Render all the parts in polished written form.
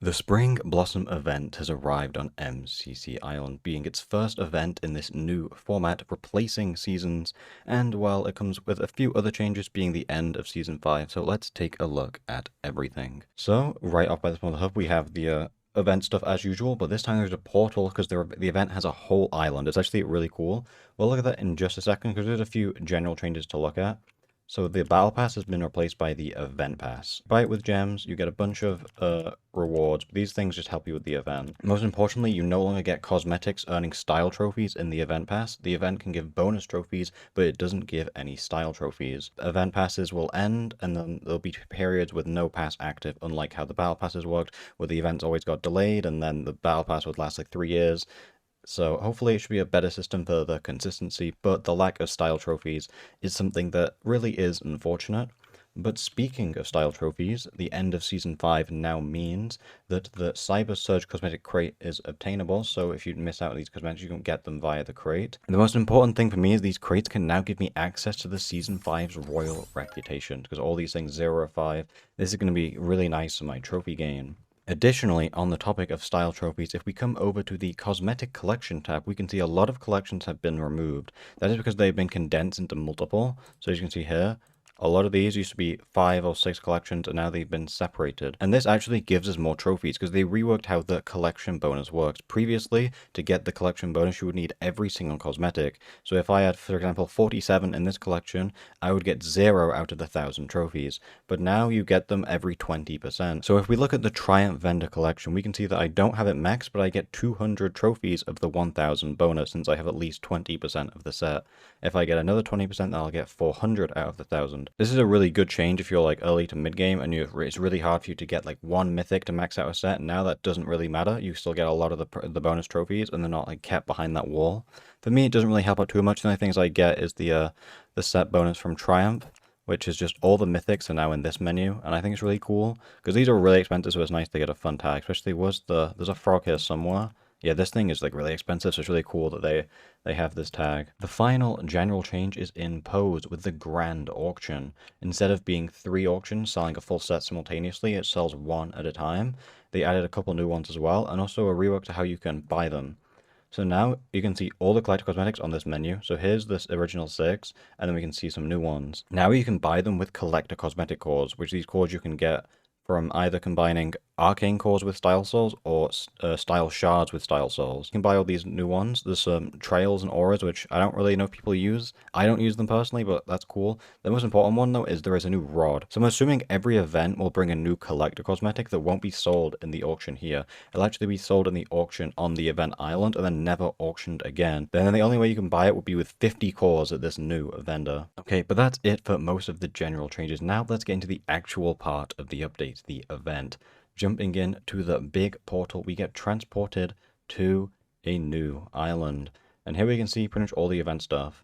The Spring Blossom event has arrived on MCC Island, being its first event in this new format, replacing seasons, and well, it comes with a few other changes being the end of Season 5, so let's take a look at everything. So, right off by the front of the hub, we have the event stuff as usual, but this time there's a portal because the event has a whole island. It's actually really cool. We'll look at that in just a second because there's a few general changes to look at. So the Battle Pass has been replaced by the Event Pass. Buy it with gems, you get a bunch of rewards. These things just help you with the event. Most importantly, you no longer get cosmetics earning style trophies in the Event Pass. The event can give bonus trophies, but it doesn't give any style trophies. Event Passes will end, and then there'll be periods with no pass active, unlike how the Battle Passes worked, where the events always got delayed, and then the Battle Pass would last like 3 years. So hopefully it should be a better system for the consistency, but the lack of style trophies is something that really is unfortunate. But speaking of style trophies, the end of Season 5 now means that the Cyber Surge cosmetic crate is obtainable, so if you miss out on these cosmetics, you can get them via the crate. And the most important thing for me is these crates can now give me access to the Season 5's royal reputation, because all these things 0 or 5, this is going to be really nice for my trophy gain. Additionally, on the topic of style trophies, if we come over to the cosmetic collection tab, we can see a lot of collections have been removed. That is because they've been condensed into multiple. So as you can see here, a lot of these used to be 5 or 6 collections, and now they've been separated. And this actually gives us more trophies, because they reworked how the collection bonus works. Previously, to get the collection bonus, you would need every single cosmetic. So if I had, for example, 47 in this collection, I would get 0 out of the 1,000 trophies. But now you get them every 20%. So if we look at the Triumph Vendor collection, we can see that I don't have it maxed, but I get 200 trophies of the 1,000 bonus, since I have at least 20% of the set. If I get another 20%, then I'll get 400 out of the 1,000. This is a really good change if you're like early to mid game and it's really hard for you to get like one mythic to max out a set. And now that doesn't really matter. You still get a lot of the bonus trophies, and they're not like kept behind that wall. For me, it doesn't really help out too much. The only things I get is the set bonus from Triumph, which is just all the mythics are now in this menu, and I think it's really cool because these are really expensive, so it's nice to get a fun tag. Especially there's a frog here somewhere. Yeah, this thing is like really expensive, so it's really cool that they have this tag. The final general change is in pose with the grand auction. Instead of being 3 auctions selling a full set simultaneously, it sells 1 at a time. They added a couple new ones as well, and also a rework to how you can buy them. So now you can see all the collector cosmetics on this menu. So here's this original 6, and then we can see some new ones. Now you can buy them with collector cosmetic cores, which these cores you can get from either combining arcane cores with style souls or style shards with style souls. You can buy all these new ones. There's some trails and auras, which I don't really know if people use. I don't use them personally, but that's cool. The most important one, though, is there is a new rod. So I'm assuming every event will bring a new collector cosmetic that won't be sold in the auction here. It'll actually be sold in the auction on the event island and then never auctioned again. Then the only way you can buy it would be with 50 cores at this new vendor. Okay, but that's it for most of the general changes. Now let's get into the actual part of the update, the event. Jumping in to the big portal, we get transported to a new island. And here we can see pretty much all the event stuff.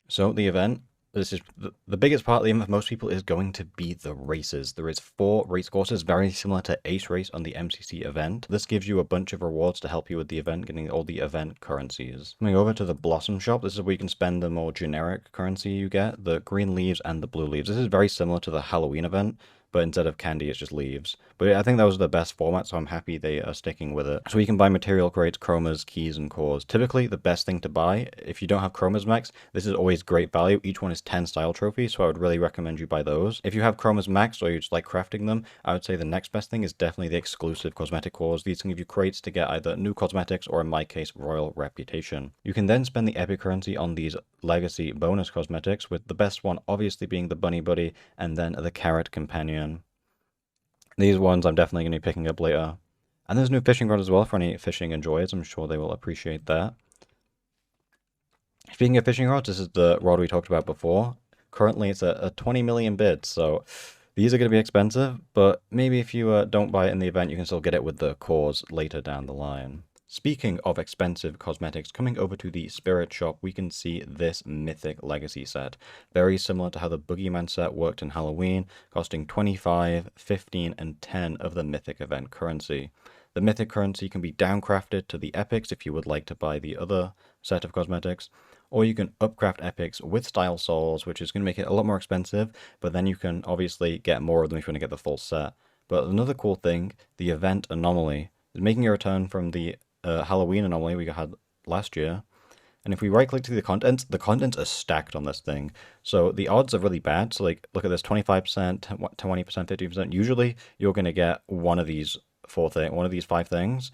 So the event, this is the biggest part of the event for most people is going to be the races. There is 4 race courses, very similar to Ace Race on the MCC event. This gives you a bunch of rewards to help you with the event, getting all the event currencies. Coming over to the Blossom Shop, this is where you can spend the more generic currency you get, the green leaves and the blue leaves. This is very similar to the Halloween event, but instead of candy, it's just leaves. But I think that was the best format, so I'm happy they are sticking with it. So you can buy material crates, chromas, keys, and cores. Typically, the best thing to buy, if you don't have chromas max, this is always great value. Each one is 10 style trophies, so I would really recommend you buy those. If you have chromas max or you just like crafting them, I would say the next best thing is definitely the exclusive cosmetic cores. These can give you crates to get either new cosmetics or, in my case, royal reputation. You can then spend the epic currency on these legacy bonus cosmetics, with the best one obviously being the Bunny Buddy and then the Carrot Companion. These ones I'm definitely going to be picking up later. And there's a new fishing rod as well for any fishing enjoyers. I'm sure they will appreciate that. Speaking of fishing rods, this is the rod we talked about before. Currently it's a 20 million bid, so these are going to be expensive, but maybe if you don't buy it in the event, you can still get it with the cores later down the line. Speaking of expensive cosmetics, coming over to the Spirit Shop, we can see this Mythic Legacy set. Very similar to how the Boogeyman set worked in Halloween, costing 25, 15, and 10 of the Mythic event currency. The Mythic currency can be downcrafted to the Epics if you would like to buy the other set of cosmetics, or you can upcraft Epics with Style Souls, which is going to make it a lot more expensive, but then you can obviously get more of them if you want to get the full set. But another cool thing, the event anomaly, is making a return from the Halloween anomaly we had last year. And if we right click to the contents are stacked on this thing. So the odds are really bad. So like, look at this, 25%, 20%, 50%. Usually you're going to get one of these one of these 5 things.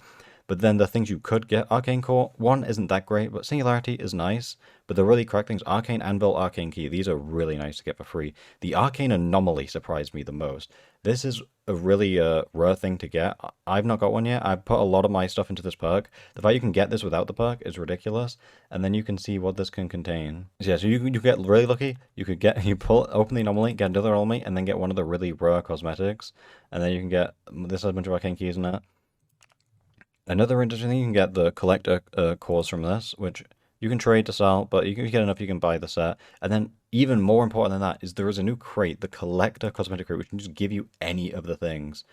But then the things you could get, Arcane Core, one isn't that great, but Singularity is nice. But the really correct things, Arcane Anvil, Arcane Key, these are really nice to get for free. The Arcane Anomaly surprised me the most. This is a really rare thing to get. I've not got one yet. I've put a lot of my stuff into this perk. The fact you can get this without the perk is ridiculous. And then you can see what this can contain. So yeah, so you get really lucky. You could get, open the anomaly, get another anomaly, and then get one of the really rare cosmetics. And then you can get, this has a bunch of Arcane Keys in it. Another interesting thing, you can get the collector cores from this, which you can trade to sell, but you can get enough, you can buy the set. And then even more important than that is there is a new crate, the collector cosmetic crate, which can just give you any of the things.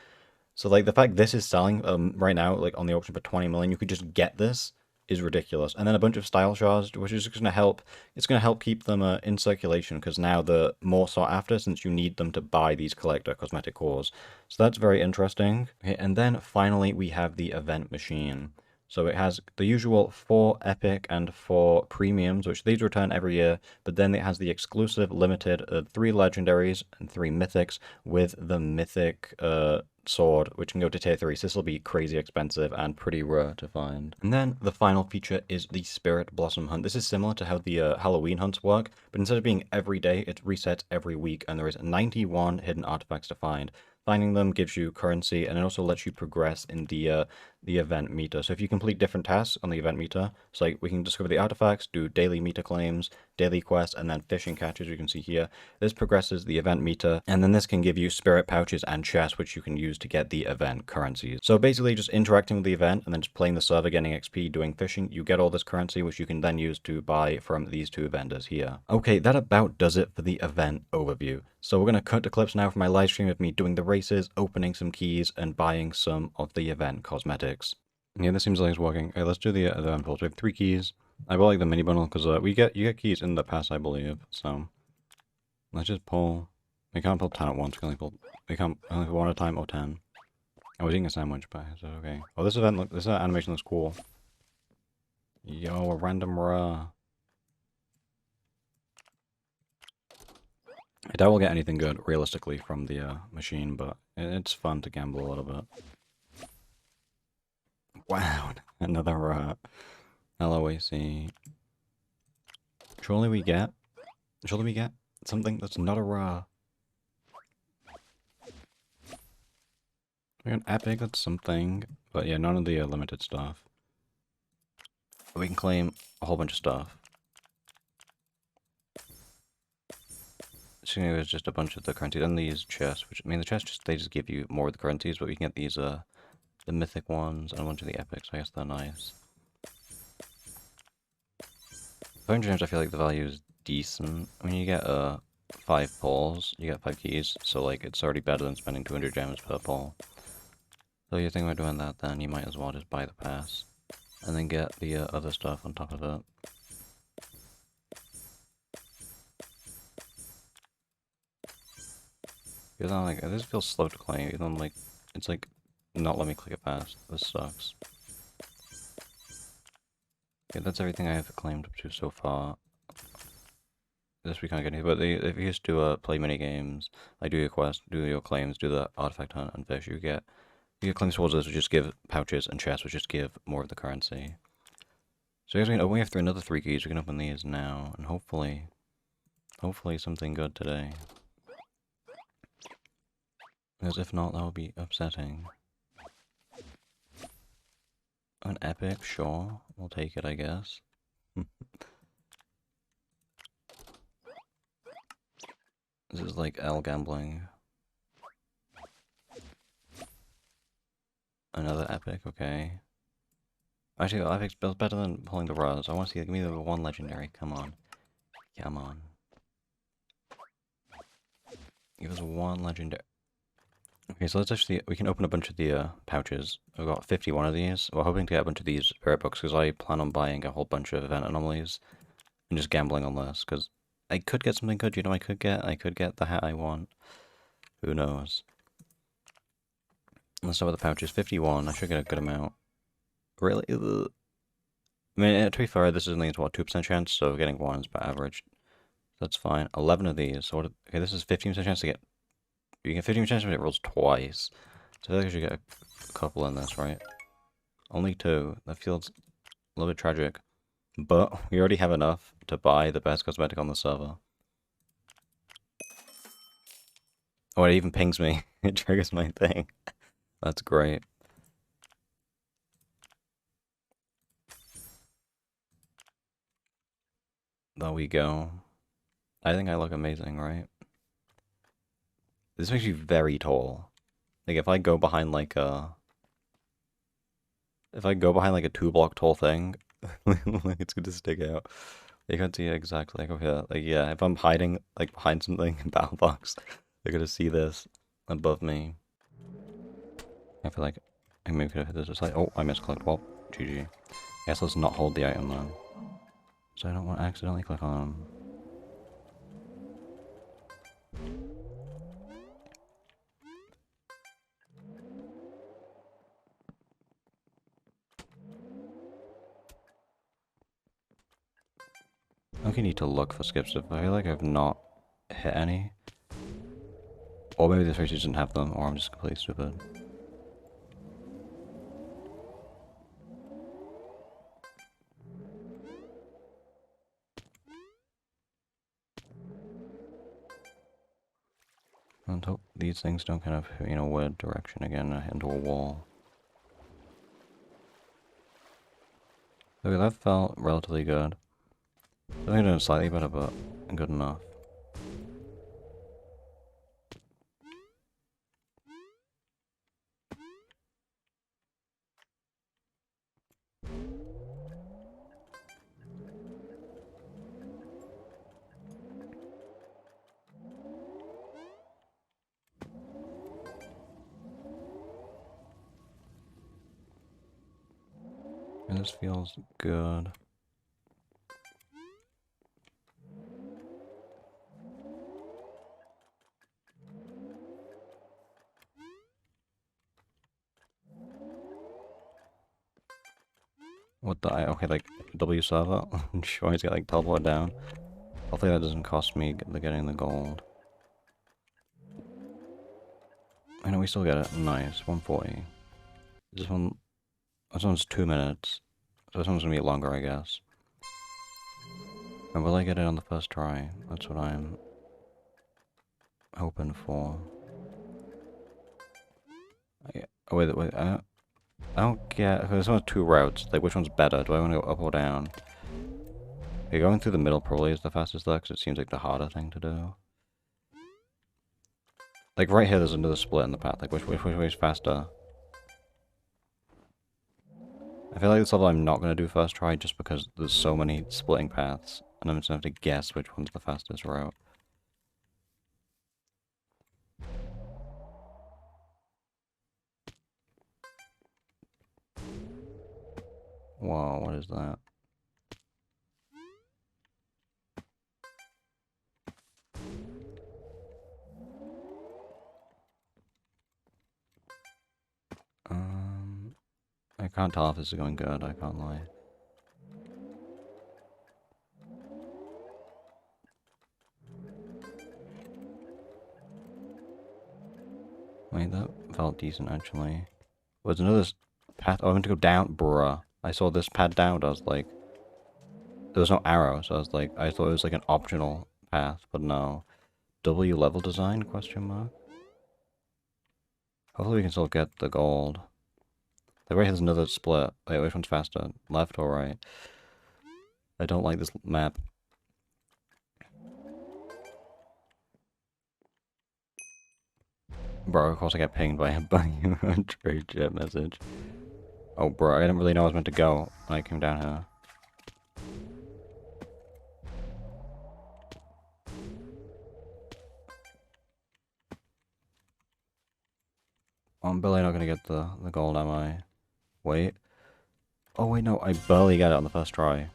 So like the fact this is selling right now, like on the auction for 20 million, you could just get this is ridiculous. And then a bunch of style shards, which is going to help. It's going to help keep them in circulation because now they're more sought after since you need them to buy these collector cosmetic cores. So that's very interesting. Okay, and then finally we have the event machine. So it has the usual 4 epic and 4 premiums, which these return every year, but then it has the exclusive limited 3 legendaries and 3 mythics with the mythic sword, which can go to tier 3. So this will be crazy expensive and pretty rare to find. And then the final feature is the Spirit Blossom Hunt. This is similar to how the Halloween hunts work, but instead of being every day, it resets every week, and there is 91 hidden artifacts to find. Finding them gives you currency, and it also lets you progress in the event meter. So if you complete different tasks on the event meter, so like we can discover the artifacts, do daily meter claims, daily quests, and then fishing catches, you can see here. This progresses the event meter, and then this can give you spirit pouches and chests, which you can use to get the event currencies. So basically just interacting with the event, and then just playing the server, getting XP, doing fishing, you get all this currency, which you can then use to buy from these 2 vendors here. Okay, that about does it for the event overview. So we're going to cut to clips now from my live stream of me doing the races, opening some keys, and buying some of the event cosmetics. Yeah, this seems like it's working. Okay, let's do the event pulse. We have 3 keys. I bought like the mini bundle because you get keys in the past, I believe. So let's just pull. We can't pull 10 at once. We can't only pull 1 at a time or 10. I was eating a sandwich, but so okay. Oh, this animation looks cool. Yo, a random rare. I doubt we'll get anything good, realistically, from the machine, but it's fun to gamble a little bit. Wow, another LOAC. Surely we get something that's not a raw. We got an epic, that's something, but yeah, none of the limited stuff. We can claim a whole bunch of stuff. So there's just a bunch of the currencies and these chests, which I mean the chests they just give you more of the currencies, but we can get these the mythic ones and a bunch of the epics. I guess they're nice. 500 gems, I feel like the value is decent. I mean you get 5 pulls, you get 5 keys, so like it's already better than spending 200 gems per pull. So you think about doing that, then you might as well just buy the pass and then get the other stuff on top of it. Because I'm like, this feels slow to claim, even though like, it's like, not let me click it fast. This sucks. Okay, that's everything I have claimed up to so far. This we can't get any, but if you just do play mini games, like do your quest, do your claims, do the artifact hunt and fish, you get claims towards this, which just give pouches, and chests, which just give more of the currency. So I guess we can open after another 3 keys. We can open these now, and hopefully something good today. Because if not, that would be upsetting. An epic, sure. We'll take it, I guess. This is like L gambling. Another epic, okay. Actually, the epic's better than pulling the rares. I want to see, give me the 1 legendary. Come on. Come on. Give us 1 legendary. Okay, so let's actually, we can open a bunch of the pouches. We've got 51 of these. We're hoping to get a bunch of these spirit books because I plan on buying a whole bunch of event anomalies and just gambling on this because I could get something good. You know, I could get the hat I want. Who knows? Let's start with the pouches. 51. I should get a good amount. Really? Ugh. I mean, to be fair, this is only what 2% chance, so getting one is about average. That's fine. 11 of these. So what? Okay, this is 15% chance to get. You get 15% chance when it rolls twice. So I feel like I should get a couple in this, right? Only 2. That feels a little bit tragic. But we already have enough to buy the best cosmetic on the server. Oh, it even pings me. It triggers my thing. That's great. There we go. I think I look amazing, right? This makes you very tall. Like, if I go behind like a... If I go behind like a 2-block tall thing, like it's gonna stick out. You can't see it exactly like over here. Like, yeah, if I'm hiding like behind something in Battle Box, they're gonna see this above me. I feel like I maybe could have hit this just like, oh, I misclicked. Well, GG. Guess let's not hold the item though. So I don't want to accidentally click on. I think you need to look for skips if I feel like I've not hit any. Or maybe this race doesn't have them, or I'm just completely stupid. And hope these things don't kind of hit me in a weird direction again, into a wall. Okay, that felt relatively good. I think I did slightly better, but good enough. And this feels good. What the? Okay, like W server. Sure, he's got like teleport down. Hopefully that doesn't cost me getting the gold. I know we still get it. Nice, 140. This one's 2 minutes. So this one's gonna be longer, I guess. And will I get it on the first try? That's what I'm hoping for. Oh, wait, I don't get... There's only 2 routes. Like, which one's better? Do I want to go up or down? Okay, going through the middle probably is the fastest there, because it seems like the harder thing to do. Like, right here there's another split in the path. Like, which way is faster? I feel like this level I'm not going to do first try, just because there's so many splitting paths. And I'm just going to have to guess which one's the fastest route. Whoa, what is that? I can't tell if this is going good, I can't lie. Wait, that felt decent actually. Was another path? Oh, I want to go down? Bruh. I saw this path down, I was like... There was no arrow, so I was like... I thought it was like an optional path, but no. W level design, question mark? Hopefully we can still get the gold. Like right here's another split. Wait, which one's faster? Left or right? I don't like this map. Bro, of course I got pinged by a trade chat message. Oh bro, I didn't really know I was meant to go when I came down here. I'm barely not gonna get the gold, am I? Wait. Oh wait, no, I barely got it on the first try.